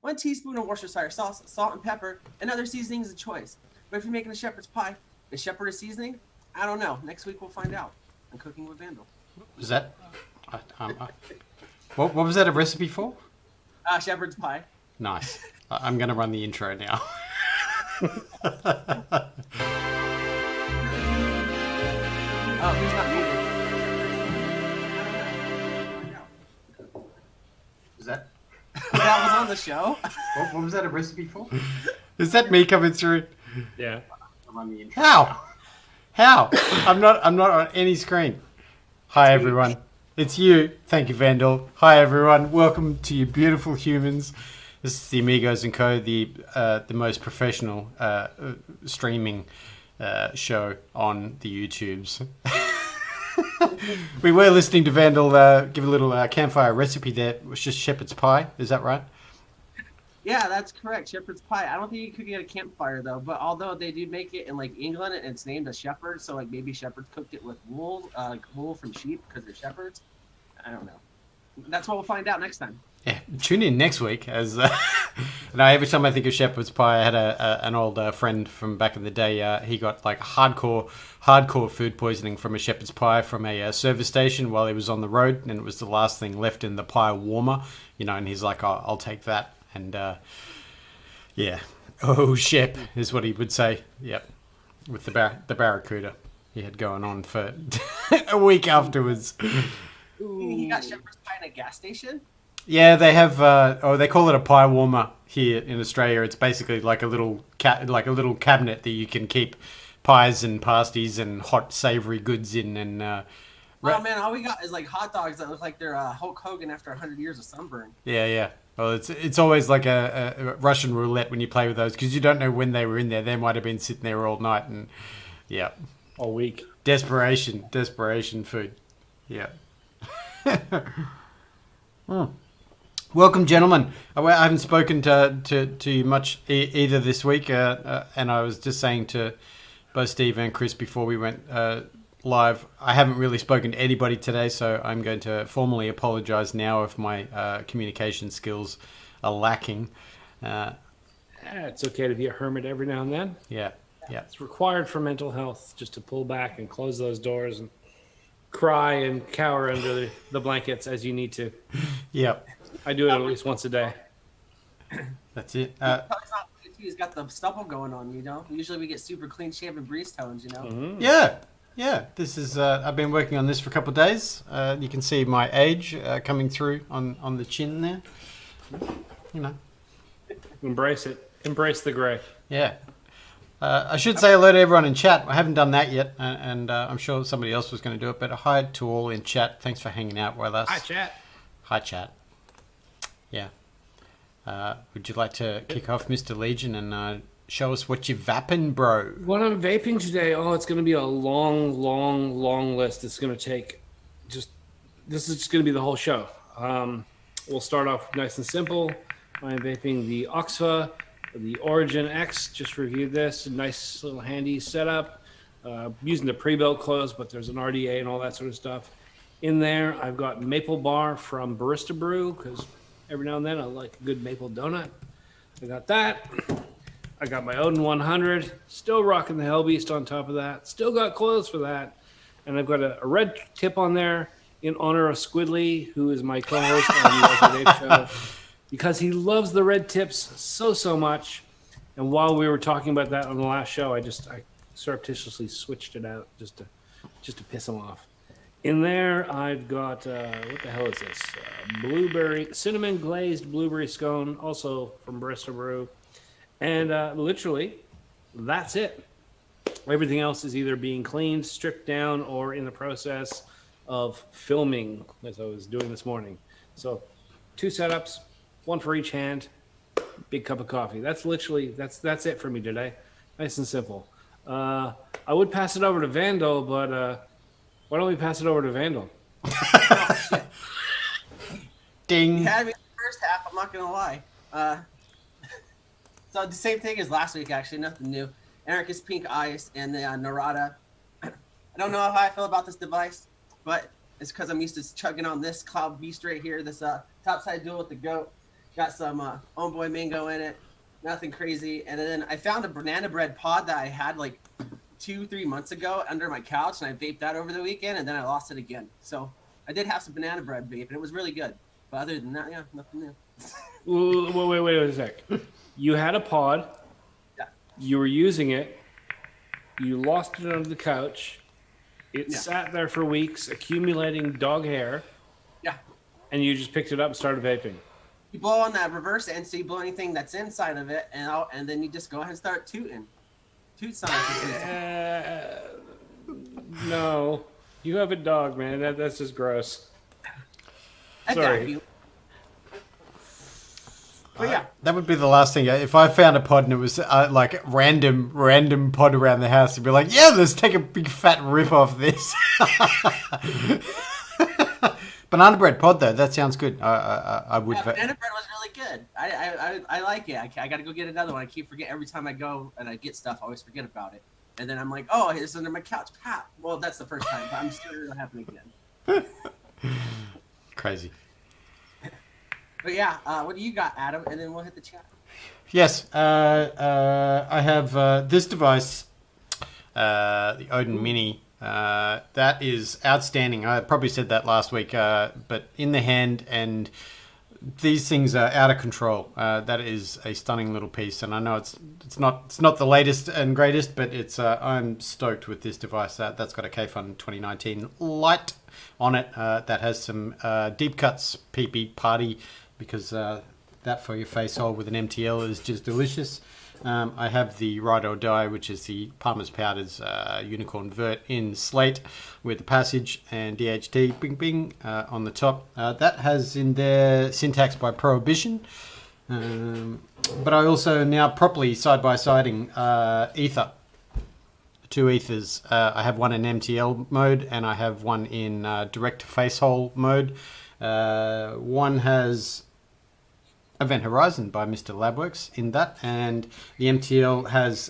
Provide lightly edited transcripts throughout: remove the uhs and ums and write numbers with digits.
1 teaspoon of Worcestershire sauce, salt and pepper, and other seasonings of choice. But if you're making a shepherd's pie, is shepherd a seasoning? I don't know. Next week we'll find out. I'm cooking with Vandal. Was that? What was that a recipe for? Shepherd's pie. Nice. I'm going to run the intro now. Oh, he's not muted. Is that? That was on the show. What was that a recipe for? Is that me coming through? Yeah. I'm on the intro. How? I'm not on any screen. Hi everyone. It's you. Thank you, Vandal. Hi everyone. Welcome to you beautiful humans. This is the Amigos and Co, the most professional streaming show on the YouTubes. We were listening to Vandal give a little campfire recipe there. It was just shepherd's pie. Is that right? Yeah, that's correct. Shepherd's pie. I don't think you could get a campfire though. But although they do make it in like England, and it's named a shepherd, so like maybe shepherds cooked it with wool, like wool from sheep because they're shepherds. I don't know. That's what we'll find out next time. Yeah, tune in next week as every time I think of shepherd's pie, I had an old friend from back in the day. He got like hardcore food poisoning from a shepherd's pie from a service station while he was on the road, and it was the last thing left in the pie warmer, and he's like, I'll take that, and yeah, oh shep is what he would say. Yep, with the barracuda he had going on for a week afterwards. He got shepherd's pie in a gas station. Yeah, they have. They call it a pie warmer here in Australia. It's basically like a little cabinet that you can keep pies and pasties and hot savoury goods in. And oh man, all we got is like hot dogs that look like they're Hulk Hogan after 100 years of sunburn. Yeah. Well, it's always like a Russian roulette when you play with those because you don't know when they were in there. They might have been sitting there all night and yeah, all week. Desperation food. Yeah. Welcome, gentlemen. I haven't spoken to you much either this week, and I was just saying to both Steve and Chris before we went live, I haven't really spoken to anybody today, so I'm going to formally apologise now if my communication skills are lacking. It's okay to be a hermit every now and then. Yeah. It's required for mental health just to pull back and close those doors and cry and cower under the blankets as you need to. Yep. I do it at least once a day. That's it. He's got the stubble going on, Usually we get super clean shaven breeze tones, Mm-hmm. Yeah. This is. I've been working on this for a couple of days. You can see my age coming through on the chin there. Embrace it. Embrace the gray. Yeah. I should say hello to everyone in chat. I haven't done that yet, and I'm sure somebody else was going to do it. But hi to all in chat. Thanks for hanging out with us. Hi, chat. Hi, chat. Yeah. Would you like to kick off, Mr. Legion, and show us what you're vaping, bro? What I'm vaping today, it's going to be a long list. It's going to take this is just going to be the whole show. We'll start off nice and simple. I'm vaping the Oxfa, the Origin X. Just reviewed this. Nice little handy setup. Using the pre-built clothes, but there's an RDA and all that sort of stuff. In there, I've got Maple Bar from Barista Brew, because every now and then I like a good maple donut. I got that. I got my Odin 100. Still rocking the Hellbeast on top of that. Still got clothes for that. And I've got a red tip on there in honor of Squidly, who is my co-host on the Ultra Dave Show, because he loves the red tips so much. And while we were talking about that on the last show, I surreptitiously switched it out just to piss him off. In there, I've got, what the hell is this? Cinnamon glazed blueberry scone, also from Barista Brew. And literally, that's it. Everything else is either being cleaned, stripped down, or in the process of filming, as I was doing this morning. So 2 setups, 1 for each hand, big cup of coffee. That's it for me today. Nice and simple. I would pass it over to Vandal, but why don't we pass it over to Vandal? Ding. You had me in the first half, I'm not going to lie. So the same thing as last week, actually, nothing new. Anarchist Pink Ice and the Narada. I don't know how I feel about this device, but it's because I'm used to chugging on this Cloud Beast right here, this topside duel with the goat. Got some homeboy mango in it. Nothing crazy. And then I found a banana bread pod that I had like 2-3 months ago under my couch, and I vaped that over the weekend, and then I lost it again. So I did have some banana bread vape, and it was really good. But other than that, yeah, nothing new. Wait a sec. You had a pod. Yeah. You were using it. You lost it under the couch. It sat there for weeks, accumulating dog hair. Yeah. And you just picked it up and started vaping. You blow on that reverse end, so you blow anything that's inside of it, and then you just go ahead and start tooting. Toot sounds. No. You have a dog, man. That's just gross. Sorry. But yeah. That would be the last thing. If I found a pod and it was like random pod around the house, I'd be like, yeah, let's take a big fat rip off this. Banana bread pod, though, that sounds good. I would. Yeah, banana bread was really good. I like it. I got to go get another one. I keep forgetting every time I go and I get stuff. I always forget about it. And then I'm like, oh, it's under my couch. Pat. Well, that's the first time, but I'm sure it'll happen again. Crazy. But yeah, what do you got, Adam? And then we'll hit the chat. Yes, I have this device, the Odin Mini. That is outstanding. I probably said that last week, but in the hand, and these things are out of control. That is a stunning little piece, and I know it's not the latest and greatest, but it's I'm stoked with this device. That's got a K-Fun 2019 Lite on it. That has some deep cuts PP party, because that for your face hole with an MTL is just delicious. I have the Ride or Die, which is the Palmer's Powders Unicorn Vert in slate with the passage and DHT bing bing on the top. That has in there Syntax by Prohibition. But I also now properly side-by-siding Ether. 2 ethers. I have one in MTL mode and I have one in direct face hole mode. One has Event Horizon by Mr. Labworks in that, and the MTL has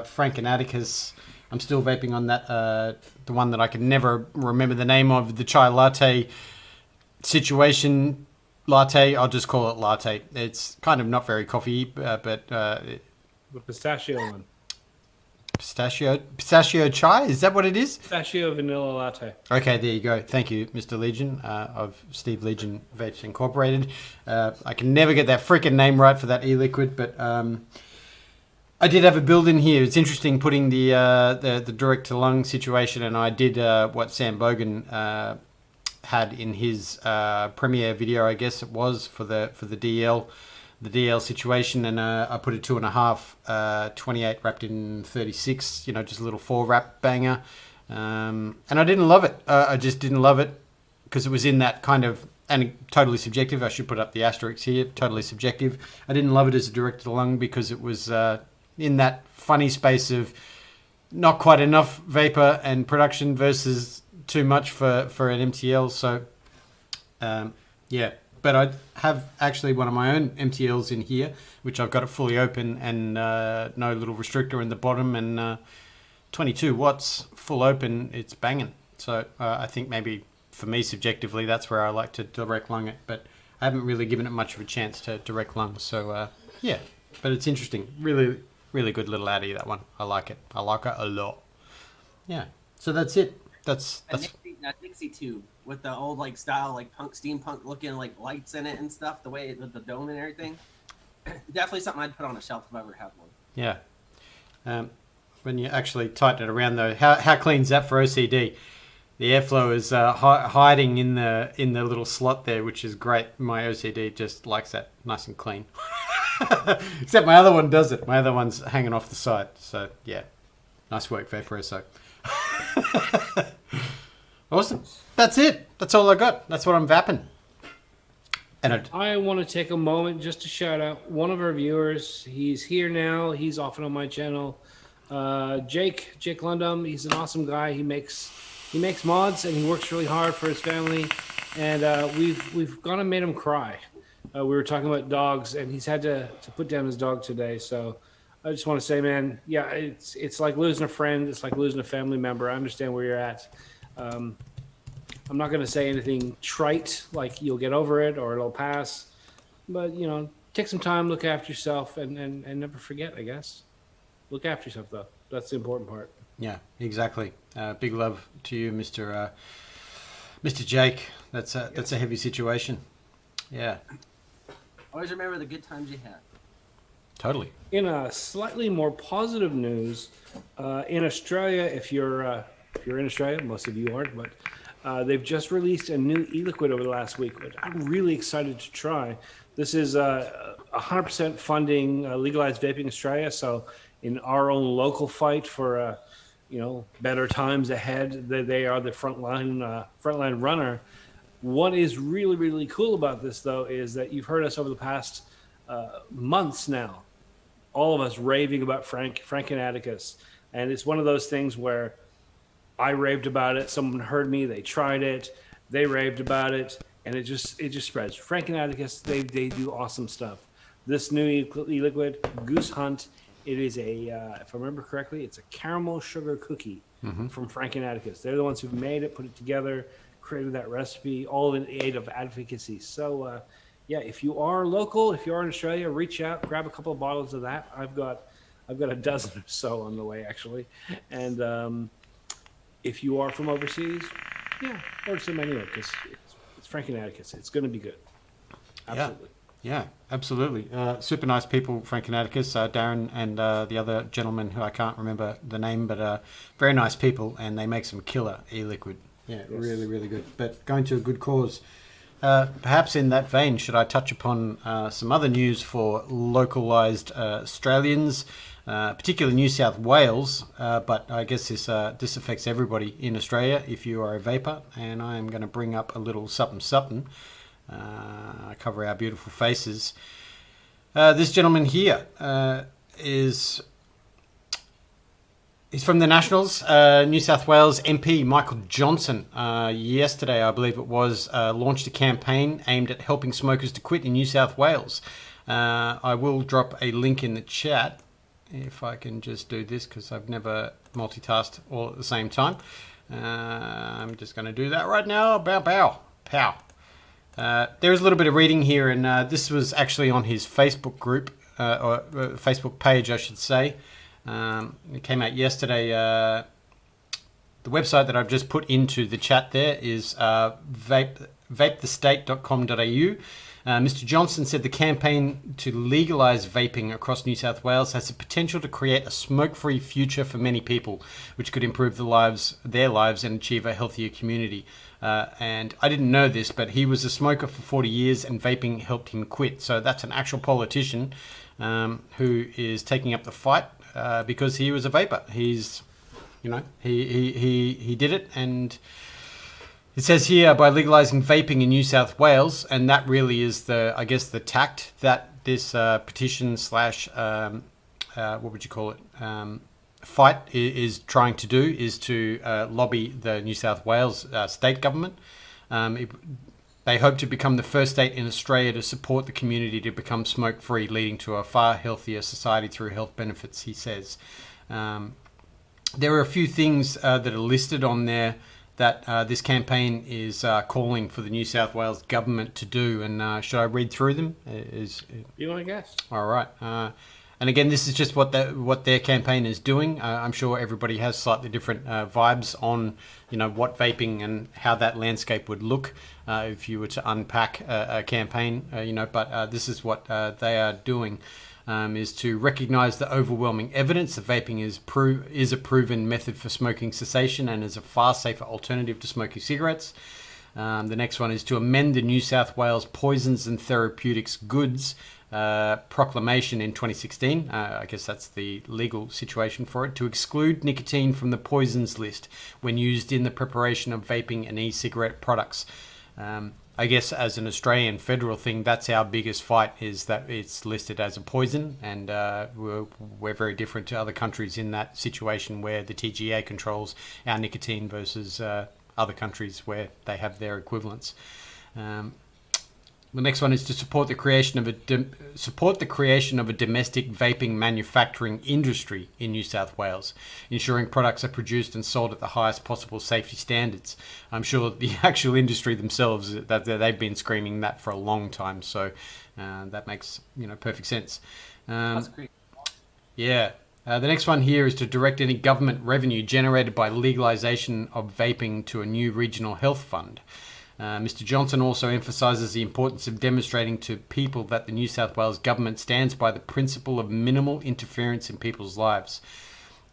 Frank and Atticus. I'm still vaping on that, the one that I can never remember the name of, the chai latte situation latte. I'll just call it latte. It's kind of not very coffee, but The pistachio one. Pistachio chai, is that what it is? Pistachio vanilla latte. Okay, there you go. Thank you, Mr. Legion of Steve Legion Vapes Incorporated. I can never get that freaking name right for that e-liquid, but I did have a build in here. It's interesting putting the direct to lung situation, and I did what Sam Bogan had in his premiere video, I guess it was, for the DL. The DL situation, and I put a 2.5 28 wrapped in 36, just a little 4 wrap banger, and I didn't love it. I just didn't love it because it was in that kind of, and totally subjective, I should put up the asterisks here, totally subjective. I didn't love it as a direct to the lung because it was in that funny space of not quite enough vapor and production versus too much for an MTL. So yeah. But I have actually one of my own MTLs in here, which I've got it fully open and no little restrictor in the bottom, and 22 watts full open. It's banging. So I think maybe for me subjectively, that's where I like to direct lung it. But I haven't really given it much of a chance to direct lung. So yeah, but it's interesting. Really, really good little Addy, that one. I like it. I like it a lot. Yeah. So that's it. That's Dixie tube with the old style punk steampunk looking lights in it and stuff, the way with the dome and everything. Definitely something I'd put on a shelf if I ever had one. Yeah. When you actually tighten it around though, how clean's that for OCD? The airflow is hiding in the little slot there, which is great. My OCD just likes that nice and clean. Except my other one doesn't. My other one's hanging off the side. So yeah, nice work, Vaporesso. Awesome. That's it. That's all I got. That's what I'm vapping. And I want to take a moment just to shout out one of our viewers. He's here now. He's often on my channel. Jake Lundum. He's an awesome guy. He makes mods and he works really hard for his family. And we've gone and made him cry. We were talking about dogs, and he's had to put down his dog today. So I just want to say, man, yeah, it's like losing a friend. It's like losing a family member. I understand where you're at. I'm not going to say anything trite like you'll get over it or it'll pass, but take some time, look after yourself, and never forget, I guess. Look after yourself, though. That's the important part. Yeah, exactly. Big love to you, Mr. Jake. That's a heavy situation. Yeah, Always remember the good times you had. totally. In a slightly more positive news, in Australia, if you're in Australia, most of you aren't, but they've just released a new e-liquid over the last week, which I'm really excited to try. This is 100% funding legalized vaping Australia. So in our own local fight for better times ahead, they are the frontline runner. What is really, really cool about this, though, is that you've heard us over the past months now, all of us raving about Frank and Atticus. And it's one of those things where I raved about it, someone heard me, they tried it, they raved about it, and it just spreads. Frank and Atticus, they do awesome stuff. This new e-liquid, Goose Hunt, it is if I remember correctly, it's a caramel sugar cookie from Frank and Atticus. They're the ones who made it, put it together, created that recipe, all in aid of advocacy. So, if you are local, if you are in Australia, reach out, grab a couple of bottles of that. I've got a dozen or so on the way, actually. And if you are from overseas, order some anyway, because it's Frank and Atticus. It's going to be good. Absolutely. Yeah, absolutely. Super nice people, Frank and Atticus, Darren and the other gentleman who I can't remember the name, but very nice people, and they make some killer e-liquid. Yeah, yes. Really, really good. But going to a good cause. Perhaps in that vein, should I touch upon some other news for localised Australians, particularly New South Wales, but I guess this affects everybody in Australia if you are a vapor, and I am going to bring up a little something. Cover our beautiful faces. This gentleman here is from the Nationals. New South Wales MP Michael Johnson, yesterday I believe it was, launched a campaign aimed at helping smokers to quit in New South Wales. I will drop a link in the chat if I can just do this, because I've never multitasked all at the same time. I'm just going to do that right now. Pow. There is a little bit of reading here, and this was actually on his Facebook group, or Facebook page, I should say. It came out yesterday. The website that I've just put into the chat there is vapethestate.com.au. Mr. Johnson said the campaign to legalise vaping across New South Wales has the potential to create a smoke-free future for many people, which could improve their lives and achieve a healthier community. And I didn't know this, but he was a smoker for 40 years and vaping helped him quit. So that's an actual politician who is taking up the fight because he was a vapor. He's, he did it, and it says here, by legalising vaping in New South Wales, and that really is the tact that this petition / what would you call it, fight is trying to do, is to lobby the New South Wales state government. They hope to become the first state in Australia to support the community to become smoke-free, leading to a far healthier society through health benefits, he says. There are a few things that are listed on there that this campaign is calling for the New South Wales government to do. And should I read through them? You want to guess? All right. And again, this is just what their campaign is doing. I'm sure everybody has slightly different vibes on, what vaping and how that landscape would look if you were to unpack a campaign. But this is what they are doing. Is to recognise the overwhelming evidence that vaping is a proven method for smoking cessation and is a far safer alternative to smoking cigarettes. The next one is to amend the New South Wales Poisons and Therapeutics Goods proclamation in 2016. I guess that's the legal situation for it, to exclude nicotine from the poisons list when used in the preparation of vaping and e-cigarette products. I guess as an Australian federal thing, that's our biggest fight, is that it's listed as a poison, and we're very different to other countries in that situation where the TGA controls our nicotine versus other countries where they have their equivalents. The next one is to support the creation of a domestic vaping manufacturing industry in New South Wales, ensuring products are produced and sold at the highest possible safety standards. I'm sure the actual industry themselves, that they've been screaming that for a long time, so that makes perfect sense. That's great. Yeah. The next one here is to direct any government revenue generated by legalisation of vaping to a new regional health fund. Mr. Johnson also emphasises the importance of demonstrating to people that the New South Wales government stands by the principle of minimal interference in people's lives.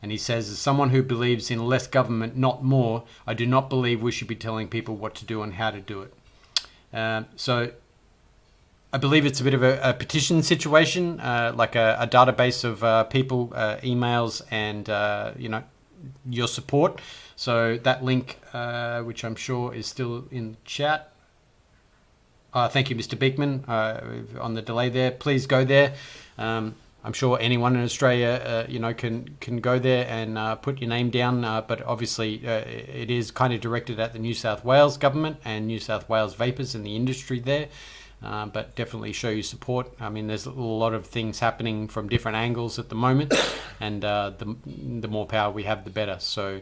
And he says, as someone who believes in less government, not more, I do not believe we should be telling people what to do and how to do it. So I believe it's a bit of a petition situation, like a database of people, emails, and your support. So that link, which I'm sure is still in the chat. Thank you, Mr. Beekman, on the delay there. Please go there. I'm sure anyone in Australia, can go there and put your name down. But obviously, it is kind of directed at the New South Wales government and New South Wales vapors and the industry there. But definitely show your support. I mean, there's a lot of things happening from different angles at the moment, and the more power we have, the better. So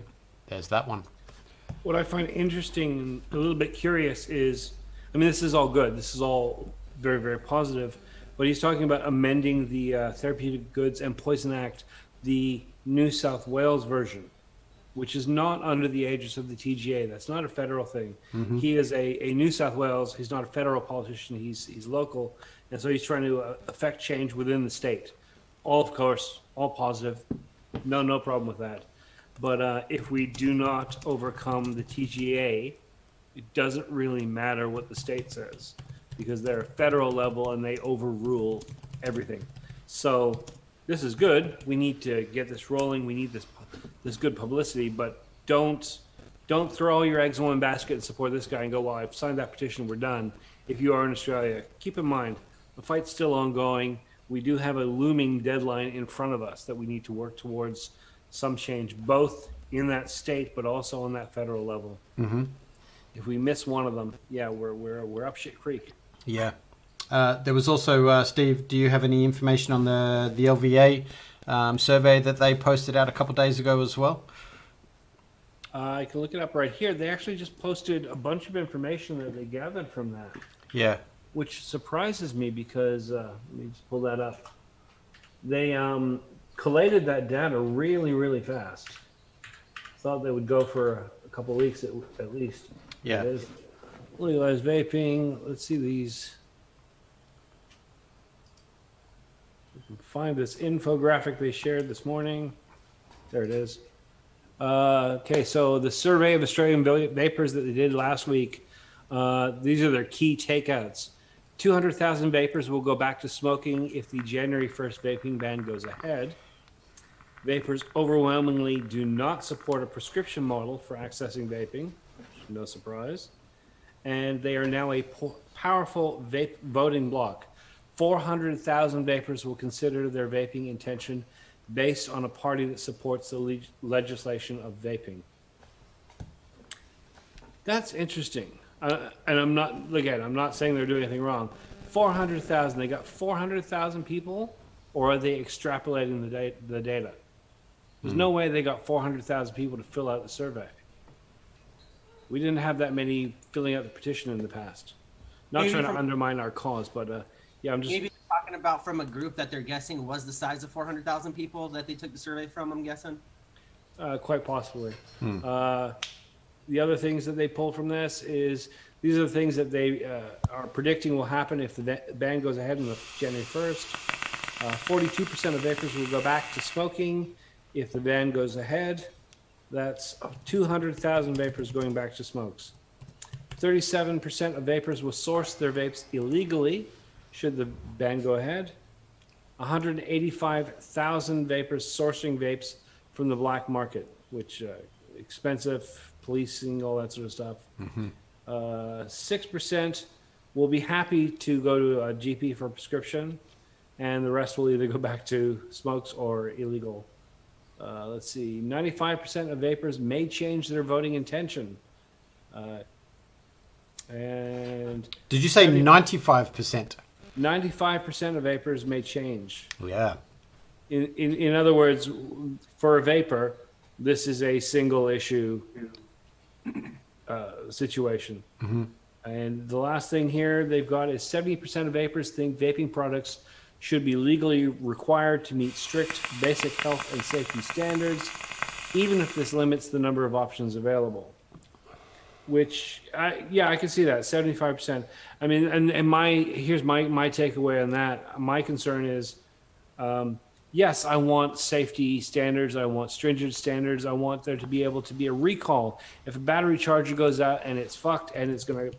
there's that one. What I find interesting and a little bit curious is, I mean, this is all good. This is all very, very positive. But he's talking about amending the Therapeutic Goods and Poison Act, the New South Wales version, which is not under the aegis of the TGA. That's not a federal thing. Mm-hmm. He is a New South Wales. He's not a federal politician. He's local. And so he's trying to affect change within the state. All, of course, all positive. No problem with that. But if we do not overcome the TGA, it doesn't really matter what the state says, because they're a federal level and they overrule everything. So this is good. We need to get this rolling. We need this good publicity, but don't throw all your eggs in one basket and support this guy and go, well, I've signed that petition, we're done. If you are in Australia, keep in mind, the fight's still ongoing. We do have a looming deadline in front of us that we need to work towards some change, both in that state, but also on that federal level. Mm-hmm. If we miss one of them, yeah, we're up shit creek. Yeah. There was also, Steve, do you have any information on the LVA survey that they posted out a couple of days ago as well? I can look it up right here. They actually just posted a bunch of information that they gathered from that. Yeah. Which surprises me because, let me just pull that up. They collated that data really, really fast. Thought they would go for a couple of weeks at least. Yeah. Legalized vaping. Let's see these. We can find this infographic they shared this morning. There it is. Okay, so the survey of Australian vapors that they did last week, these are their key takeouts. 200,000 vapors will go back to smoking if the January 1st vaping ban goes ahead. Vapors overwhelmingly do not support a prescription model for accessing vaping. No surprise. And they are now a powerful vape voting bloc. 400,000 vapors will consider their vaping intention based on a party that supports the legislation of vaping. That's interesting. And I'm not saying they're doing anything wrong. 400,000, they got 400,000 people, or are they extrapolating the data? There's no way they got 400,000 people to fill out the survey. We didn't have that many filling out the petition in the past. Not trying to undermine our cause, but yeah, I'm just... Maybe they're talking about from a group that they're guessing was the size of 400,000 people that they took the survey from, I'm guessing? Quite possibly. The other things that they pulled from this is, these are the things that they are predicting will happen if the ban goes ahead on January 1st. 42% of vapors will go back to smoking if the ban goes ahead. That's 200,000 vapors going back to smokes. 37% of vapors will source their vapes illegally should the ban go ahead. 185,000 vapors sourcing vapes from the black market, which expensive, policing, all that sort of stuff. 6% will be happy to go to a GP for a prescription, and the rest will either go back to smokes or illegal. Let's see, 95% of vapors may change their voting intention. And Did you say 95%? 95% of vapors may change. Yeah. In other words, for a vapor, this is a single issue situation. And the last thing here they've got is 70% of vapors think vaping products should be legally required to meet strict basic health and safety standards, even if this limits the number of options available. Which, I can see that, 75%. I mean, and here's my takeaway on that. My concern is, yes, I want safety standards. I want stringent standards. I want there to be able to be a recall. If a battery charger goes out and it's fucked and it's going to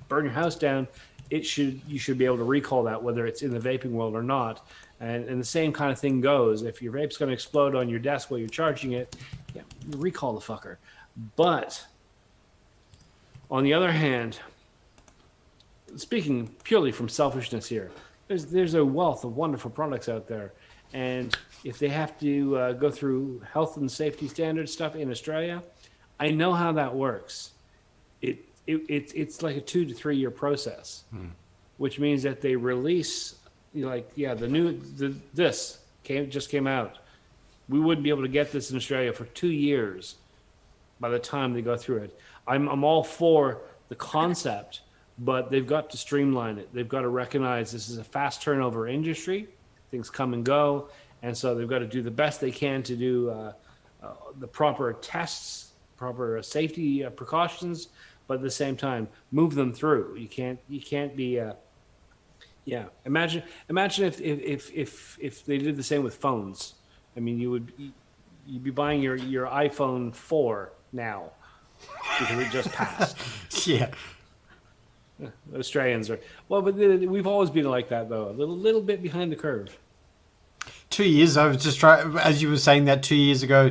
burn your house down, you should be able to recall that, whether it's in the vaping world or not. And the same kind of thing goes. If your vape's going to explode on your desk while you're charging it, yeah, recall the fucker. But on the other hand, speaking purely from selfishness here, there's a wealth of wonderful products out there. And if they have to go through health and safety standards stuff in Australia, I know how that works. It's like a 2 to 3 year process, which means that they release, this just came out. We wouldn't be able to get this in Australia for 2 years by the time they go through it. I'm all for the concept, but they've got to streamline it. They've got to recognize this is a fast turnover industry. Things come and go. And so they've got to do the best they can to do the proper tests, proper safety precautions, but at the same time, move them through. You can't be, Imagine if they did the same with phones. I mean, you'd be buying your iPhone 4 now because it just passed. Yeah. Australians are but we've always been like that though, a little bit behind the curve. 2 years. I was just trying, as you were saying that 2 years ago.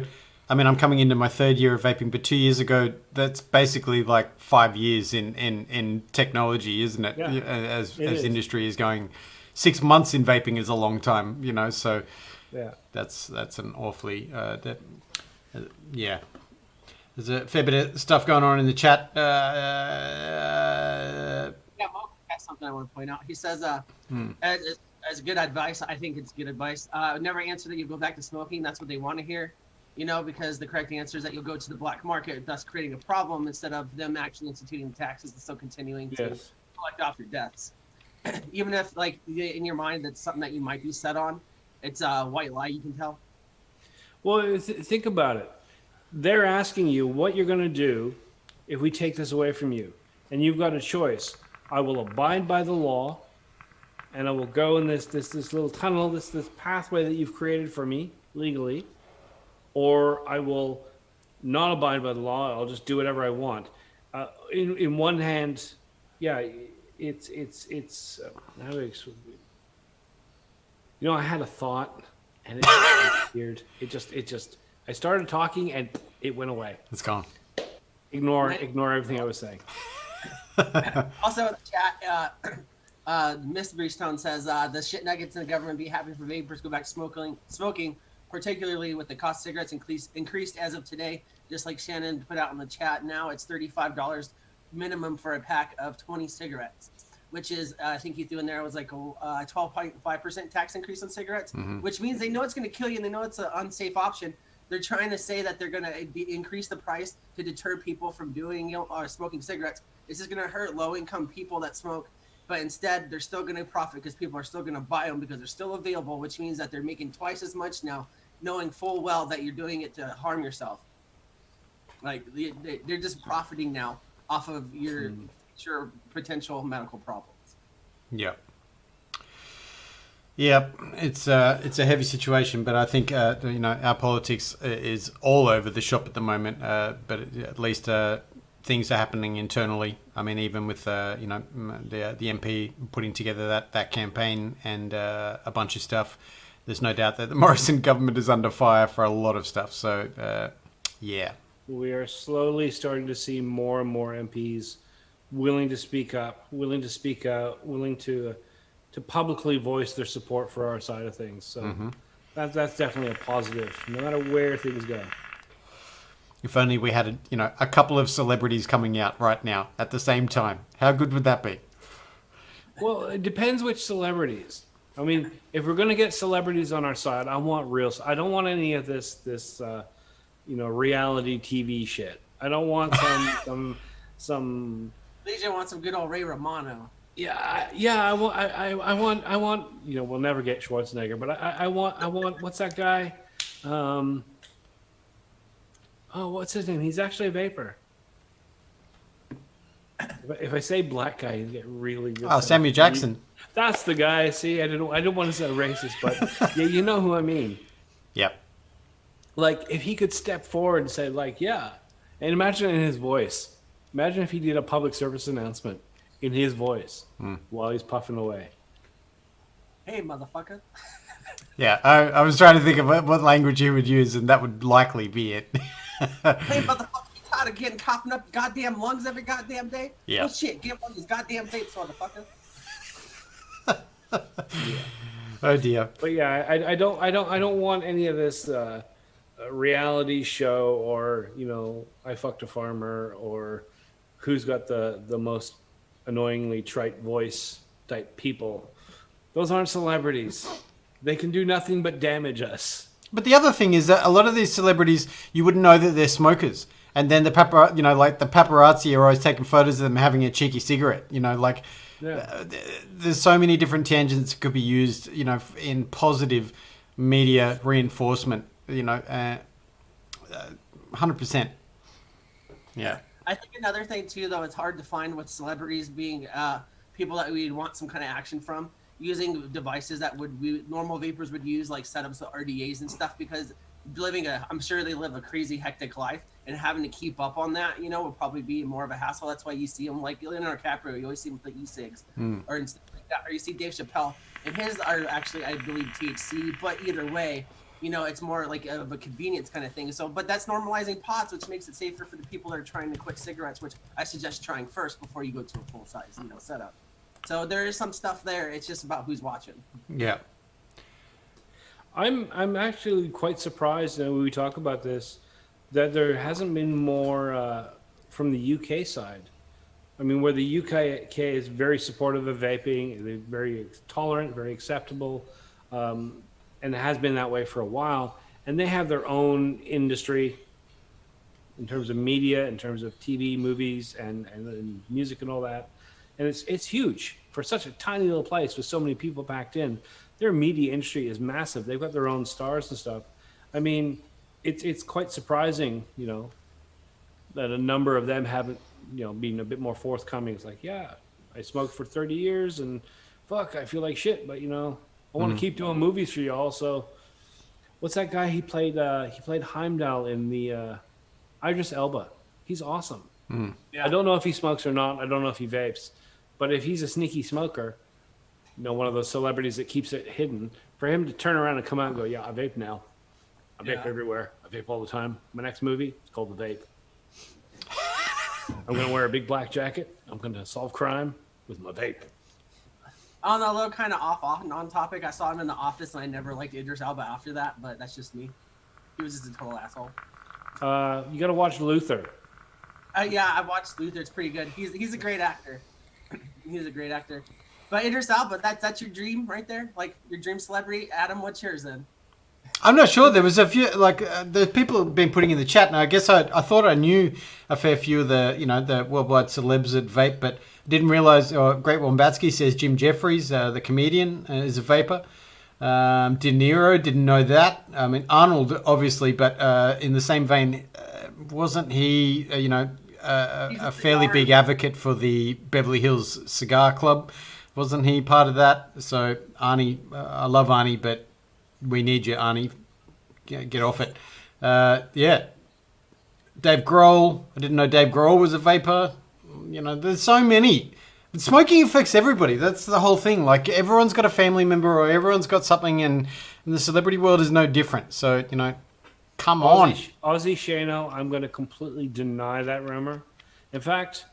I mean, I'm coming into my third year of vaping, but 2 years ago, that's basically like 5 years in technology, isn't it? Yeah, as industry is going, 6 months in vaping is a long time, So yeah, that's an awfully yeah. There's a fair bit of stuff going on in the chat. Mo has something I want to point out. He says, as good advice, I think it's good advice. Never answer that you go back to smoking. That's what they want to hear, because the correct answer is that you'll go to the black market, thus creating a problem instead of them actually instituting taxes and still continuing to collect off your debts. Even if, in your mind, that's something that you might be set on, it's a white lie, you can tell. Well, think about it. They're asking you what you're going to do if we take this away from you. And you've got a choice. I will abide by the law, and I will go in this little tunnel, this pathway that you've created for me legally, or I will not abide by the law. I'll just do whatever I want. In one hand, yeah, it's how do I explain? I had a thought, and it disappeared. It just. I started talking, and it went away. It's gone. Ignore everything I was saying. Also in the chat, Mystery Stone says, the shit nuggets in the government be happy for vapors go back to smoking, particularly with the cost of cigarettes increased as of today. Just like Shannon put out in the chat, now it's $35 minimum for a pack of 20 cigarettes, which is, I think he threw in there, was like a 12.5% tax increase on cigarettes, which means they know it's going to kill you and they know it's an unsafe option. They're trying to say that they're going to increase the price to deter people from doing smoking cigarettes. It's just going to hurt low-income people that smoke, but instead they're still going to profit because people are still going to buy them because they're still available, which means that they're making twice as much now, knowing full well that you're doing it to harm yourself. Like they're just profiting now off of your potential medical problems. Yeah. Yeah, it's a heavy situation, but I think our politics is all over the shop at the moment. But at least things are happening internally. I mean, even with the MP putting together that campaign and a bunch of stuff, there's no doubt that the Morrison government is under fire for a lot of stuff. So yeah, we are slowly starting to see more and more MPs willing to speak up, willing to speak out, willing to publicly voice their support for our side of things. So that's definitely a positive, no matter where things go. If only we had a couple of celebrities coming out right now at the same time. How good would that be? Well, it depends which celebrities. I mean, if we're gonna get celebrities on our side, I want real. I don't want any of this reality TV shit. I don't want some. Legion wants some good old Ray Romano. Yeah. I want. We'll never get Schwarzenegger, but I want. What's that guy? What's his name? He's actually a vapor. If I say black guy, you get really good. Oh, Samuel Jackson. That's the guy. See, I didn't want to say racist, but yeah, you know who I mean. Yep. Like, if he could step forward and say, like, yeah, and imagine in his voice. Imagine if he did a public service announcement in his voice while he's puffing away. Hey, motherfucker. Yeah, I was trying to think of what language he would use, and that would likely be it. Hey, motherfucker, you tired of getting coughing up goddamn lungs every goddamn day? Yeah. Well, shit, get one of these goddamn vapes, motherfucker. Oh dear. But yeah, I don't want any of this reality show or I fucked a farmer or who's got the most annoyingly trite voice type people. Those aren't celebrities. They can do nothing but damage us. But the other thing is that a lot of these celebrities, you wouldn't know that they're smokers. And then the paparazzi are always taking photos of them having a cheeky cigarette. There's so many different tangents that could be used, in positive media reinforcement. 100%. Yeah. I think another thing too, though, it's hard to find with celebrities being people that we'd want some kind of action from, using devices that normal vapors would use, like setups of RDAs and stuff, because I'm sure they live a crazy hectic life, and having to keep up on that, would probably be more of a hassle. That's why you see them like Leonardo DiCaprio, you always see him with the e-cigs or stuff like that, or you see Dave Chappelle, and his are actually, I believe, THC, but either way, it's more like of a convenience kind of thing. So, but that's normalizing pods, which makes it safer for the people that are trying to quit cigarettes, which I suggest trying first before you go to a full size, setup. So there is some stuff there. It's just about who's watching. Yeah. I'm actually quite surprised, and when we talk about this, that there hasn't been more from the UK side. I mean, where the UK is very supportive of vaping, they're very tolerant, very acceptable, and it has been that way for a while. And they have their own industry in terms of media, in terms of TV, movies, and music and all that. And it's huge for such a tiny little place with so many people packed in. Their media industry is massive. They've got their own stars and stuff. I mean, it's quite surprising, that a number of them haven't, been a bit more forthcoming. It's like, yeah, I smoked for 30 years and fuck, I feel like shit, but I want to keep doing movies for y'all. So, what's that guy? He played Heimdall in the Idris Elba. He's awesome. Yeah. I don't know if he smokes or not. I don't know if he vapes. But if he's a sneaky smoker, one of those celebrities that keeps it hidden, for him to turn around and come out and go, yeah, I vape now. I vape everywhere. I vape all the time. My next movie is called The Vape. I'm going to wear a big black jacket. I'm going to solve crime with my vape. On a little kind of on topic, I saw him in The Office, and I never liked Idris Elba after that, but that's just me. He was just a total asshole. You got to watch Luther. Yeah, I watched Luther. It's pretty good. He's a great actor. He's a great actor. But Idris Elba, that's your dream right there? Like, your dream celebrity? Adam, what's yours then? I'm not sure. There was a few, the people have been putting in the chat, and I guess I thought I knew a fair few of the worldwide celebs that vape, but didn't realize. Great Wombatsky says Jim Jeffries, the comedian, is a vapor. De Niro, didn't know that. I mean, Arnold, obviously, but in the same vein, wasn't he, a fairly big advocate for the Beverly Hills Cigar Club? Wasn't he part of that? So, Arnie, I love Arnie, but we need you, Arnie. Get off it. Yeah. Dave Grohl. I didn't know Dave Grohl was a vapor. There's so many. But smoking affects everybody. That's the whole thing. Like, everyone's got a family member or everyone's got something, and the celebrity world is no different. So, come on. Ozzy Shano, I'm going to completely deny that rumor. In fact,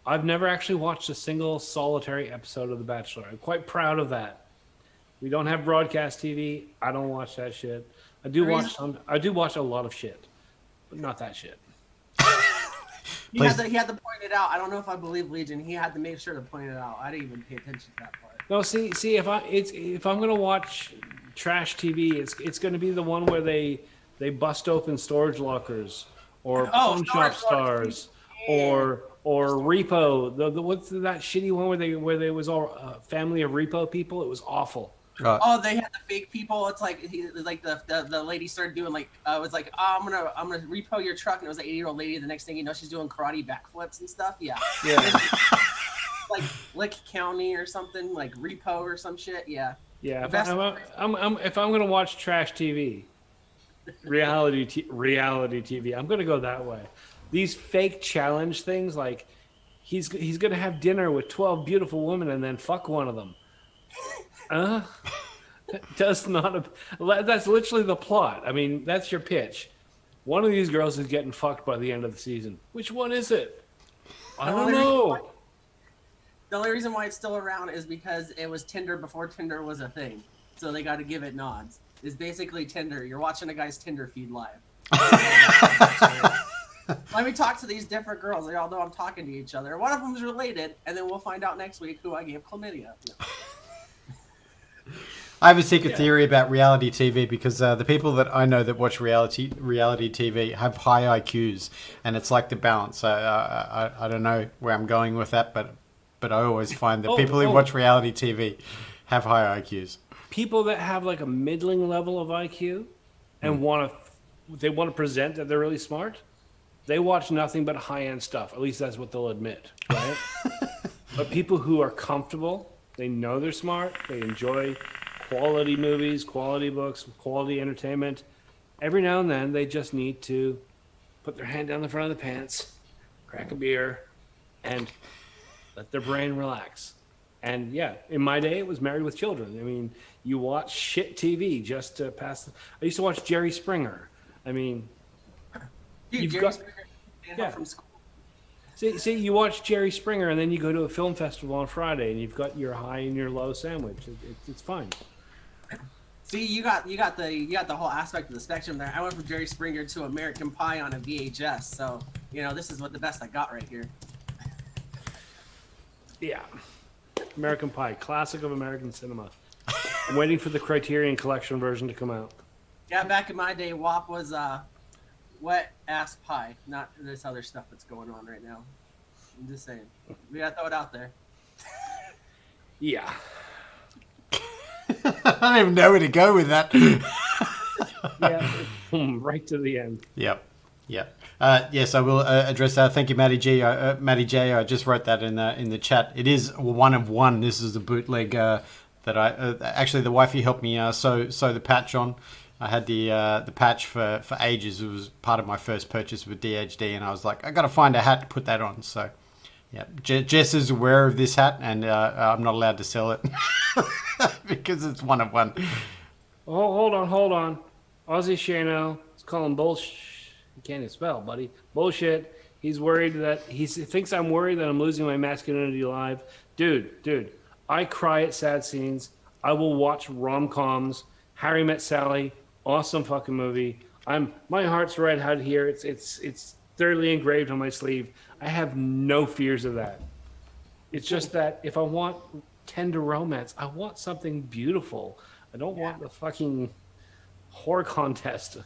I've never actually watched a single solitary episode of The Bachelor. I'm quite proud of that. We don't have broadcast TV. I don't watch that shit. I do watch a lot of shit. but not that shit. He had to point it out. I don't know if I believe Legion. He had to make sure to point it out. I didn't even pay attention to that part. No, see, if I'm gonna watch trash TV, it's gonna be the one where they bust open storage lockers or pawn shop stars or Repo. The what's that shitty one where they was all family of Repo people? It was awful. Oh, they had the fake people. It's like the lady started doing like it was like, oh, I'm gonna repo your truck, and it was an 80-year-old lady. The next thing you know, she's doing karate backflips and stuff. Yeah. Like Lick County or something, like Repo or some shit. Yeah. Yeah. If I'm gonna watch trash TV, reality TV, I'm gonna go that way. These fake challenge things, like he's gonna have dinner with 12 beautiful women and then fuck one of them. Does not. That's literally the plot. I mean, that's your pitch. One of these girls is getting fucked by the end of the season. Which one is it? I don't know. The only reason why it's still around is because it was Tinder before Tinder was a thing. So they got to give it nods. It's basically Tinder. You're watching a guy's Tinder feed live. Let me talk to these different girls. They all know I'm talking to each other. One of them's related, and then we'll find out next week who I gave chlamydia. Yeah. I have a secret theory about reality TV because the people that I know that watch reality TV have high IQs, and it's like the balance. I don't know where I'm going with that, but I always find that people who watch reality TV have high IQs. People that have like a middling level of IQ and want to present that they're really smart, they watch nothing but high-end stuff. At least that's what they'll admit, right? But people who are comfortable, they know they're smart, they enjoy quality movies, quality books, quality entertainment. Every now and then, they just need to put their hand down the front of the pants, crack a beer, and let their brain relax. And yeah, in my day, it was Married with Children. I mean, you watch shit TV just to pass. I used to watch Jerry Springer. I mean, dude, Jerry Springer came home from school. See, you watch Jerry Springer, and then you go to a film festival on Friday, and you've got your high and your low sandwich. It's fine. See, you got the whole aspect of the spectrum there. I went from Jerry Springer to American Pie on a VHS, so this is what the best I got right here. Yeah, American Pie, classic of American cinema. I'm waiting for the Criterion Collection version to come out. Yeah, back in my day, WAP was wet ass pie, not this other stuff that's going on right now. I'm just saying, we gotta throw it out there. Yeah. I don't even know where to go with that. Yeah, right to the end. Yep. Yes, I will address that. Thank you, Matty G. Matty J. I just wrote that in the chat. It is one of one. This is a bootleg that I actually the wifey helped me sew the patch on. I had the patch for ages. It was part of my first purchase with DHD, and I was like, I got to find a hat to put that on. So, yeah, Jess is aware of this hat, and I'm not allowed to sell it because it's one of one. Oh, hold on. Aussie Shano, let's call him bullshit. You can't even spell, buddy. Bullshit. He's worried that he thinks I'm worried that I'm losing my masculinity live. Dude, I cry at sad scenes. I will watch rom-coms. Harry Met Sally, awesome fucking movie. My heart's red hot here. It's thoroughly engraved on my sleeve. I have no fears of that. It's just that if I want tender romance, I want something beautiful. I don't want the fucking horror contest.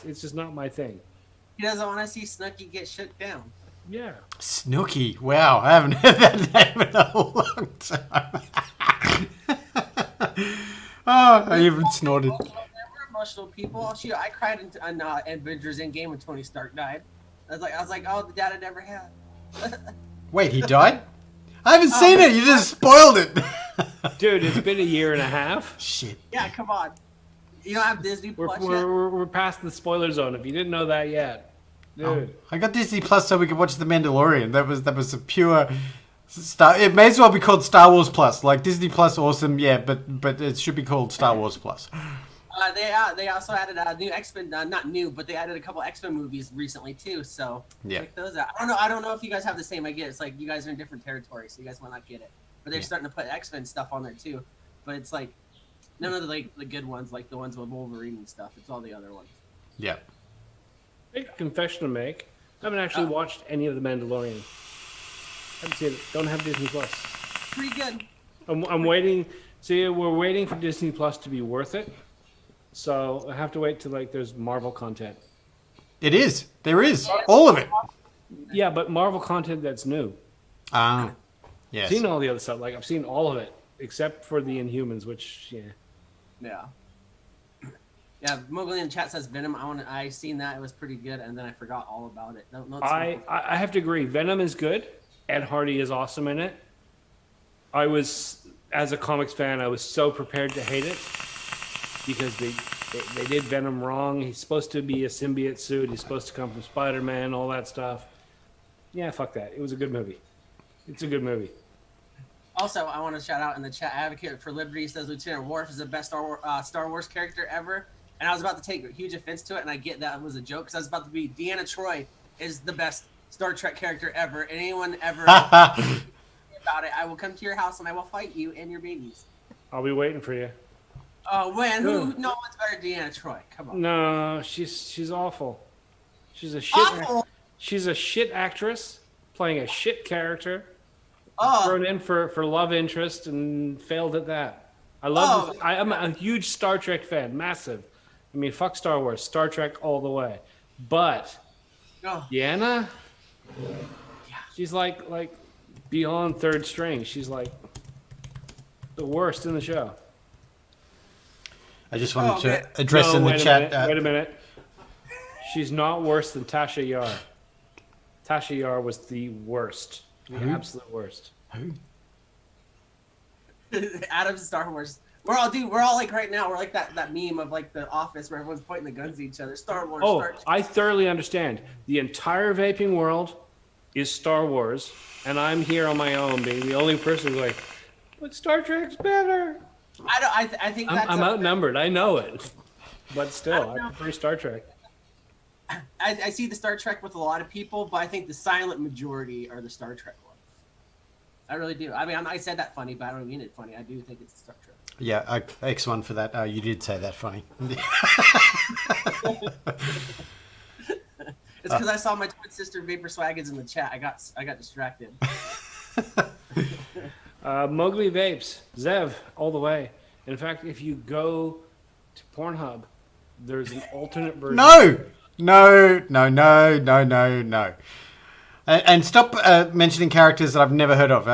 It's just not my thing. He doesn't want to see Snooki get shook down. Yeah. Snooki. Wow, I haven't heard that name in a long time. Oh, I even snorted. We're emotional people. Shoot, I cried on Avengers Endgame when Tony Stark died. I was like, oh, the dad I never had. Wait, he died? I haven't seen it. You just spoiled it. Dude, it's been a year and a half. Shit. Yeah, come on. You don't have Disney Plus yet? We're past the spoiler zone. If you didn't know that yet, dude. Oh, I got Disney Plus so we could watch The Mandalorian. That was a pure Star. It may as well be called Star Wars Plus. Like Disney Plus, awesome, yeah, but it should be called Star Wars Plus. They also added a new X-Men, not new, but they added a couple X-Men movies recently too. So check those out. I don't know if you guys have the same. I get it's like you guys are in different territories, so you guys might not get it. But they're starting to put X-Men stuff on there too. But it's like none of the good ones, like the ones with Wolverine and stuff. It's all the other ones. Yeah. Big confession to make. I haven't actually watched any of The Mandalorian. Haven't seen it. Don't have Disney Plus. Pretty good. I'm waiting. See, we're waiting for Disney Plus to be worth it. So I have to wait till like there's Marvel content. It is. There is. All of it. Yeah, but Marvel content that's new. Yes. I've seen all the other stuff. Like I've seen all of it except for the Inhumans, which Yeah. Yeah, Mowgli in chat says Venom. I seen that. It was pretty good, and then I forgot all about it. I have to agree. Venom is good. Ed Hardy is awesome in it. I was, as a comics fan, I was so prepared to hate it because they did Venom wrong. He's supposed to be a symbiote suit. He's supposed to come from Spider-Man, all that stuff. Yeah, fuck that. It was a good movie. It's a good movie. Also, I want to shout out in the chat. Advocate for Liberty says Lieutenant Worf is the best Star Wars character ever. And I was about to take huge offense to it, and I get that was a joke because I was about to be Deanna Troi is the best Star Trek character ever. And anyone ever about it, I will come to your house and I will fight you and your babies. I'll be waiting for you. Oh, when? No one's better than Deanna Troi. Come on. No, she's awful. She's a shit. Awful? She's a shit actress playing a shit character. Oh. Thrown in for love interest and failed at that. I love this. I'm a huge Star Trek fan, massive. I mean, fuck Star Wars, Star Trek all the way. But Deanna, she's like beyond third string. She's like the worst in the show. I just wanted to address in the chat. Wait a minute. She's not worse than Tasha Yar. Tasha Yar was the worst. The absolute worst. Who? Adam's Star Wars. We're all like right now. We're like that meme of like the Office where everyone's pointing the guns at each other. Star Wars. Oh, Star Trek. I thoroughly understand. The entire vaping world is Star Wars, and I'm here on my own, being the only person who's like, but Star Trek's better. I think that's I'm outnumbered. I know it, but still, I prefer Star Trek. I see the Star Trek with a lot of people, but I think the silent majority are the Star Trek ones. I really do. I mean, I said that funny, but I don't mean it funny. I do think it's Star Trek. Yeah, X1 for that. You did say that funny. It's because I saw my twin sister Vapor Swaggins in the chat. I got distracted. Mowgli vapes, Zev, all the way. In fact, if you go to Pornhub, there's an alternate version. No. And stop mentioning characters that I've never heard of.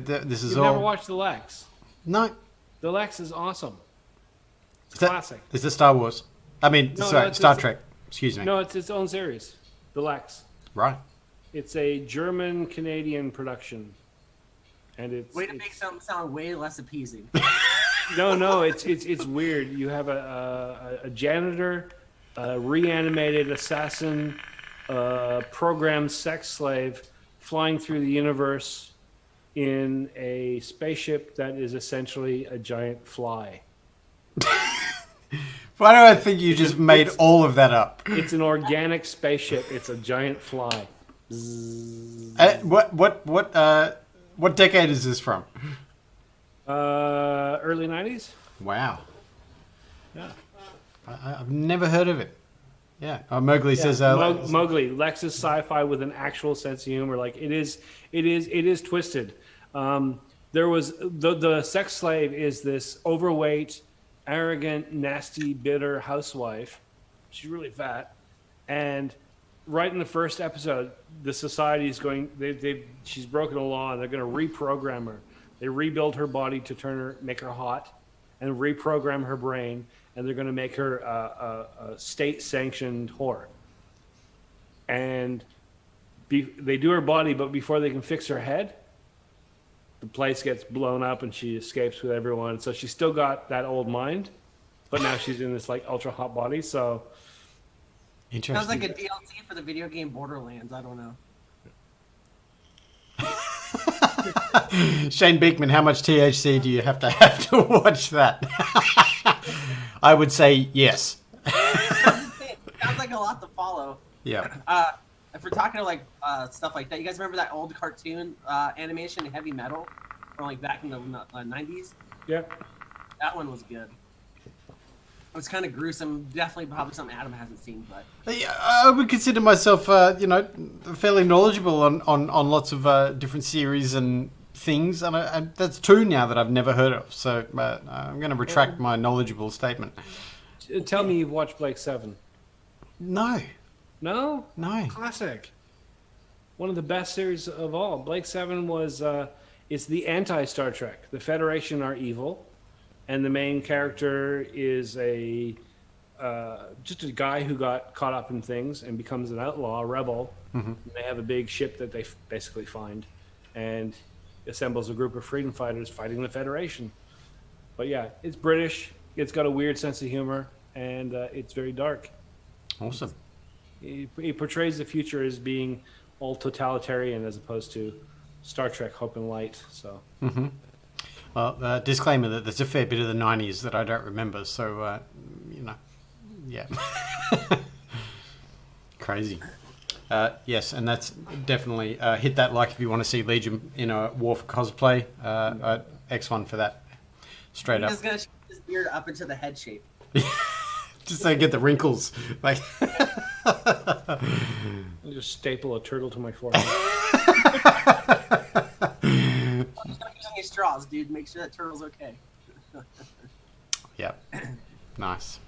This is You've never watched The Lex? No. The Lex is awesome. It's classic. Is this Star Wars? I mean, Star Trek. Excuse me. No, it's its own series. The Lex. Right. It's a German-Canadian production. And it's way to make something sound way less appeasing. No, it's weird. You have a janitor, a reanimated assassin, programmed sex slave flying through the universe in a spaceship that is essentially a giant fly. Why do I think you just made all of that up? It's an organic spaceship. It's a giant fly. What decade is this from? Early 90s. Wow. Yeah. I've never heard of it. Yeah. Mowgli says. Mowgli, Lex is sci-fi with an actual sense of humor. Like it is twisted. There was the sex slave is this overweight, arrogant, nasty, bitter housewife. She's really fat, and right in the first episode, the society is going. She's broken a law, and they're going to reprogram her. They rebuild her body to make her hot, and reprogram her brain, and they're going to make her a state-sanctioned whore. And they do her body, but before they can fix her head, the place gets blown up, and she escapes with everyone. So she's still got that old mind, but now she's in this like ultra hot body. So sounds like a DLC for the video game Borderlands. I don't know. Shane Beekman, how much THC do you have to watch that? I would say yes. Sounds like a lot to follow. Yeah. If we're talking like stuff like that, you guys remember that old cartoon animation, Heavy Metal, from like back in the 90s? Yeah. That one was good. was kind of gruesome. Definitely, probably something Adam hasn't seen, but Yeah, I would consider myself, fairly knowledgeable on lots of different series and things, and that's 2 now that I've never heard of. So I'm going to retract my knowledgeable statement. Tell me you've watched Blake 7. No, No? no. Classic. One of the best series of all. Blake 7 was, it's the anti-Star Trek. The Federation are evil, and the main character is just a guy who got caught up in things and becomes an outlaw, a rebel. Mm-hmm. They have a big ship that they basically find, and assembles a group of freedom fighters fighting the Federation. But yeah, it's British. It's got a weird sense of humor, and it's very dark. Awesome. He portrays the future as being all totalitarian as opposed to Star Trek hope and light. So Mm-hmm. Well, disclaimer that there's a fair bit of the 90s that I don't remember, so, yeah. Crazy. Yes, and that's definitely hit that like if you want to see Legion in a Worf cosplay. X1 for that. Straight up. he's gonna shape his beard up into the head shape. Just so I get the wrinkles. Like, I'll just staple a turtle to my forehead. Stop using your straws, dude. Make sure that turtle's okay. yeah. Nice.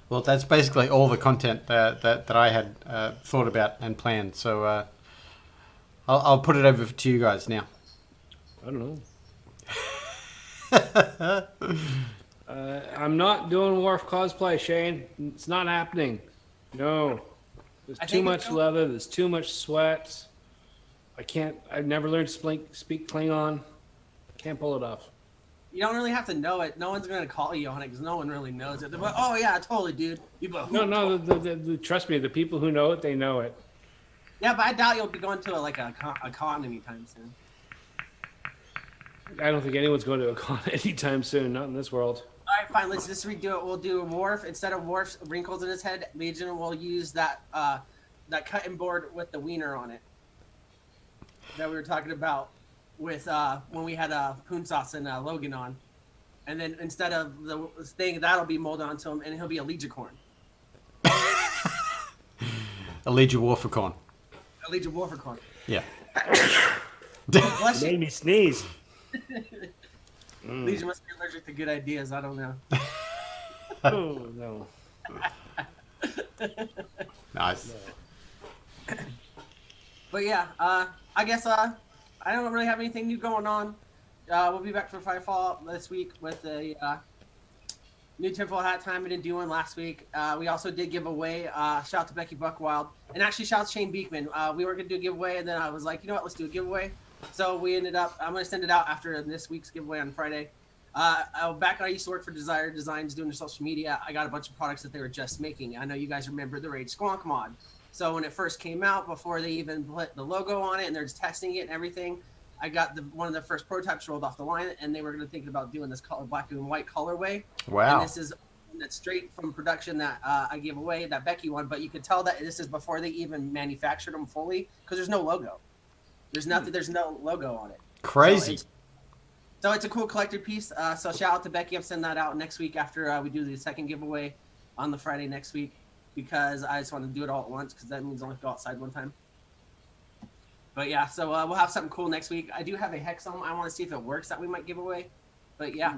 Well, that's basically all the content that I had thought about and planned. So I'll put it over to you guys now. I don't know. I'm not doing Worf cosplay, Shane. It's not happening. No. There's too much leather. There's too much sweat. I've never learned to speak Klingon. Can't pull it off. You don't really have to know it. No one's gonna call you on it because no one really knows it. They're like, oh yeah, totally, dude. No. Trust me. The people who know it, they know it. Yeah, but I doubt you'll be going to a con anytime soon. I don't think anyone's going to a con anytime soon. Not in this world. All right, fine. Let's just redo it. We'll do Worf instead of Worf's wrinkles in his head. Legion will use that cutting board with the wiener on it that we were talking about with when we had Poon Sauce and Logan on, and then instead of the thing that'll be molded onto him, and he'll be a Legicorn. A Legion Warficorn. A Legion Warficorn. Yeah. Bless you. Made me sneeze. Legion must be allergic to good ideas. I don't know. Oh no. Nice. No. But yeah, I guess I don't really have anything new going on. We'll be back for Firefall this week with a new tinfoil hat time. We didn't do one last week. We also did give away. Shout out to Becky Buckwild, and actually shout out to Shane Beekman. We were gonna do a giveaway, and then I was like, you know what, let's do a giveaway. So we ended up. I'm gonna send it out after this week's giveaway on Friday. Back when I used to work for Desire Designs doing their social media, I got a bunch of products that they were just making. I know you guys remember the Rage Squonk mod. So when it first came out, before they even put the logo on it and they're just testing it and everything, I got one of the first prototypes rolled off the line, and they were going to think about doing this color, black and white colorway. Wow. And this is that's straight from production that I gave away, that Becky one, but you could tell that this is before they even manufactured them fully because there's no logo. There's nothing. There's no logo on it. Crazy. So it's a cool collector piece. So shout out to Becky. I'm sending that out next week after we do the second giveaway on the Friday next week, because I just want to do it all at once because that means I only go outside one time. But yeah, so we'll have something cool next week. I do have a Hexom. I want to see if it works that we might give away. But yeah.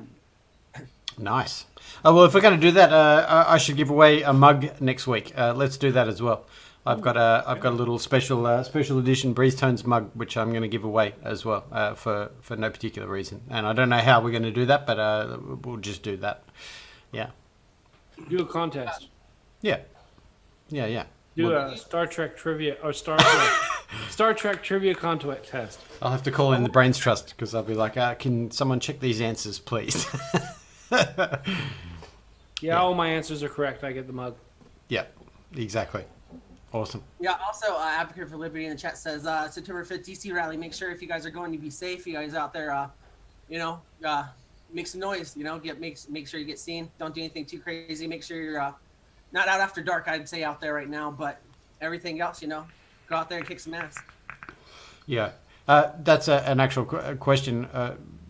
Nice. Well, if we're going to do that, I should give away a mug next week. Let's do that as well. I've got a little special edition Breeze Tones mug which I'm going to give away as well for no particular reason. And I don't know how we're going to do that, but we'll just do that. Yeah. Do a contest. Yeah. Do a Star Trek trivia or Star Trek trivia contest. I'll have to call in the Brains Trust because I'll be like, can someone check these answers, please? Yeah, all my answers are correct. I get the mug. Yeah, exactly. Awesome. Yeah, also, Advocate for Liberty in the chat says, September 5th DC rally, make sure if you guys are going to be safe, you guys out there, make some noise, make sure you get seen. Don't do anything too crazy. Make sure you're not out after dark, I'd say, out there right now, but everything else, go out there and kick some ass. Yeah. That's an actual question.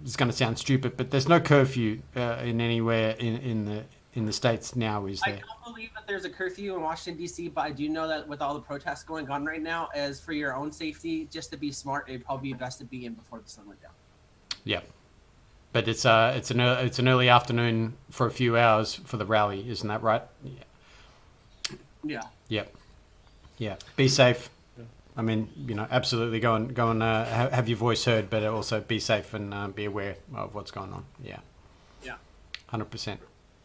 it's going to sound stupid, but there's no curfew in anywhere in the States now, is I there? don't believe that there's a curfew in Washington, D.C., but I do know that with all the protests going on right now, as for your own safety, just to be smart, it'd probably be best to be in before the sun went down. Yeah. But it's an early afternoon for a few hours for the rally, isn't that right? Yeah. Yeah. Yep. Yeah. Be safe. I mean, absolutely go and have your voice heard, but also be safe and be aware of what's going on. Yeah. Yeah. 100%.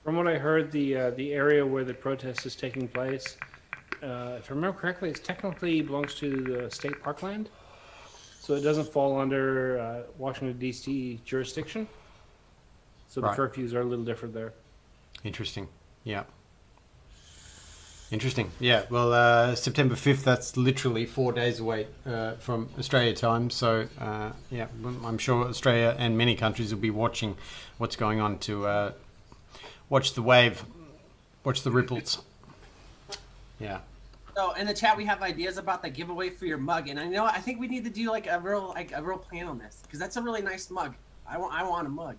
From what I heard, the area where the protest is taking place, if I remember correctly, it technically belongs to the state parkland, so it doesn't fall under Washington D.C. jurisdiction. So the Right. curfews are a little different there. Interesting. Yeah. Interesting. Yeah. Well, September 5th, that's literally 4 days away from Australia time. So, yeah, I'm sure Australia and many countries will be watching what's going on to watch the wave, watch the ripples. Yeah. So in the chat, we have ideas about the giveaway for your mug, and I think we need to do like a real plan on this because that's a really nice mug. I want a mug.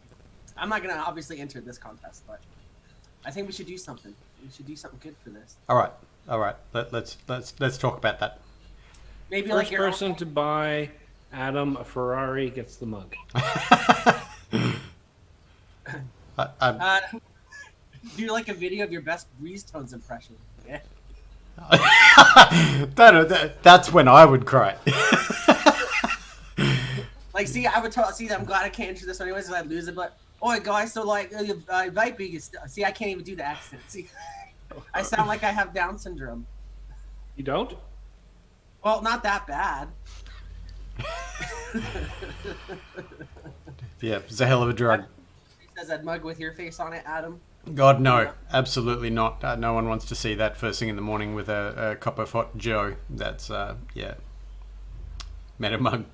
I'm not gonna obviously enter this contest, but I think we should do something. We should do something good for this. All right. Let's talk about that. Maybe First like your person to buy Adam a Ferrari gets the mug. do like a video of your best Breeze Tones impression. Yeah. That's when I would cry. Like, see, I would see that I'm glad I can't enter this anyways, because I'd lose it. But oh, guys, so like, vaping is. See, I can't even do the accent. See, I sound like I have Down syndrome. You don't? Well, not that bad. Yeah, it's a hell of a drug. Does that mug with your face on it, Adam? God, no, absolutely not. No one wants to see that first thing in the morning with a cup of hot Joe. That's, yeah. Meta mug.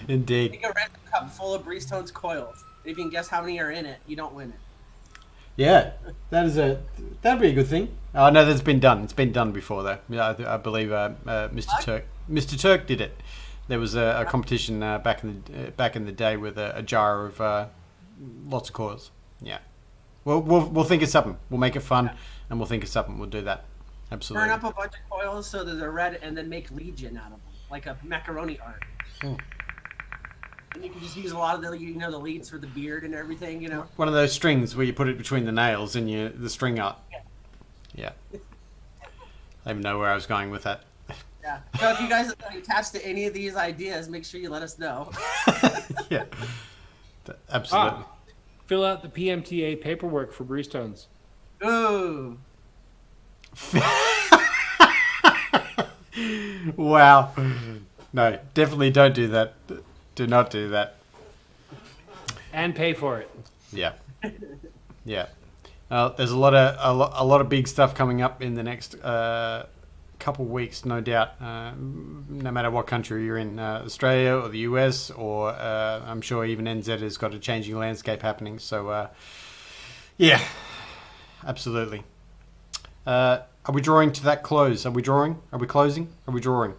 Indeed. Take a red cup full of Breeze Tones coils. If you can guess how many are in it, you don't win it. Yeah, that'd be a good thing. Oh, no, that's been done. It's been done before, though. Yeah, I believe Mr. Turk did it. There was a competition back in the day with a jar of lots of coils. Yeah. We'll think of something. We'll make it fun, and we'll think of something. We'll do that. Absolutely. Burn up a bunch of coils so that they're red, and then make Legion out of them, like a macaroni art. Hmm. And you can just use a lot of the the leads for the beard and everything. One of those strings where you put it between the nails and the string art. Yeah. I don't even know where I was going with that. Yeah. So if you guys are attached to any of these ideas, make sure you let us know. Yeah. Absolutely. Fill out the PMTA paperwork for Breeze Tones. Ooh. Wow. No, definitely don't do that. Do not do that. And pay for it. Yeah. Yeah. There's a lot of big stuff coming up in the next couple weeks, no doubt. No matter what country you're in, Australia or the US, or I'm sure even NZ has got a changing landscape happening. So, yeah, absolutely. Are we drawing to that close? Are we drawing? Are we closing? Are we drawing?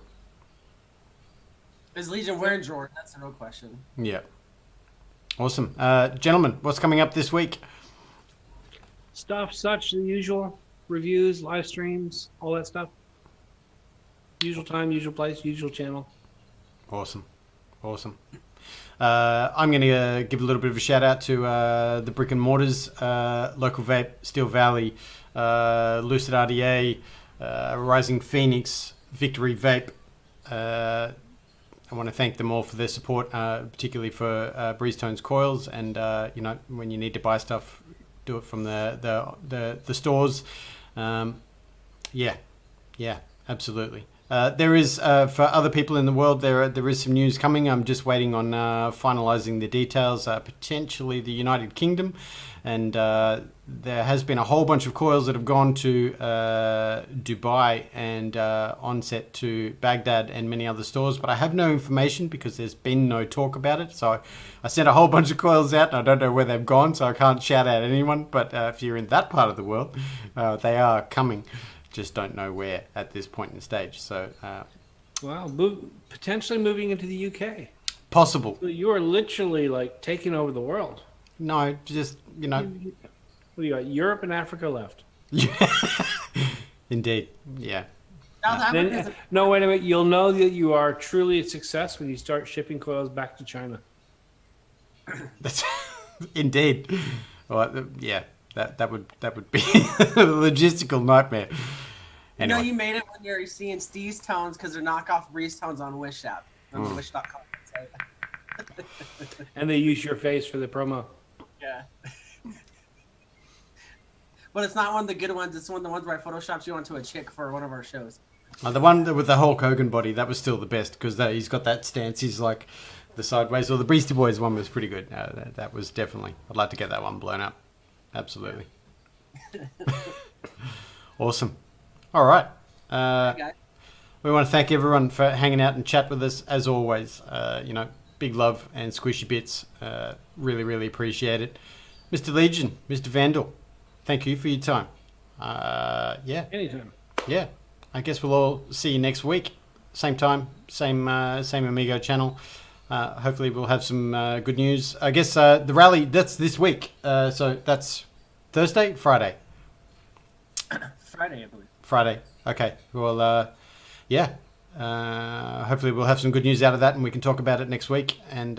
Is Legion wearing Jordan? That's the real question. Yeah. Awesome. Gentlemen, what's coming up this week? Stuff such the usual. Reviews, live streams, all that stuff. Usual time, usual place, usual channel. Awesome. I'm going to give a little bit of a shout out to the Brick and Mortars, Local Vape, Steel Valley, Lucid RDA, Rising Phoenix, Victory Vape. I want to thank them all for their support, particularly for Breeze Tones coils. And when you need to buy stuff, do it from the stores. Yeah, absolutely. There is for other people in the world. There is some news coming. I'm just waiting on finalising the details. Potentially the United Kingdom, and there has been a whole bunch of coils that have gone to Dubai and onset to Baghdad and many other stores. But I have no information because there's been no talk about it. So I sent a whole bunch of coils out, and I don't know where they've gone. So I can't shout out anyone. But if you're in that part of the world, they are coming. Just don't know where at this point in the stage. So, Wow, potentially moving into the UK. possible. You are literally like taking over the world. No, just, you know. What do you got? Europe and Africa left. Indeed. Yeah. South Africa's Then, no, wait a minute. You'll know that you are truly a success when you start shipping coils back to China. That's indeed. Well, yeah, that would be a logistical nightmare. You know Anyway. you made it when you're seeing Steve's tones because they're knockoff Breeze tones on Wish app. On the Wish.com website. And they use your face for the promo. Yeah. But it's not one of the good ones. It's one of the ones where I photoshopped you onto a chick for one of our shows. The one with the Hulk Hogan body, that was still the best because he's got that stance. He's like the sideways. Or the Beastie Boys one was pretty good. That was definitely. I'd like to get that one blown up. Absolutely. Awesome. All right. We want to thank everyone for hanging out and chat with us as always. Big love and squishy bits. Really, really appreciate it. Mr. Legion, Mr. Vandal, thank you for your time. Anytime. Yeah. I guess we'll all see you next week. Same time, same Amigo channel. Hopefully we'll have some good news. I guess the rally, that's this week. So that's Thursday? Friday? Friday, I believe. Friday. Okay. Well, hopefully we'll have some good news out of that and we can talk about it next week. And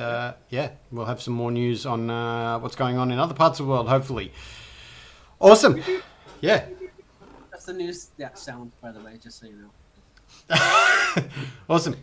we'll have some more news on what's going on in other parts of the world, hopefully. Awesome. Yeah. That's the news sound, by the way, just so you know. Awesome.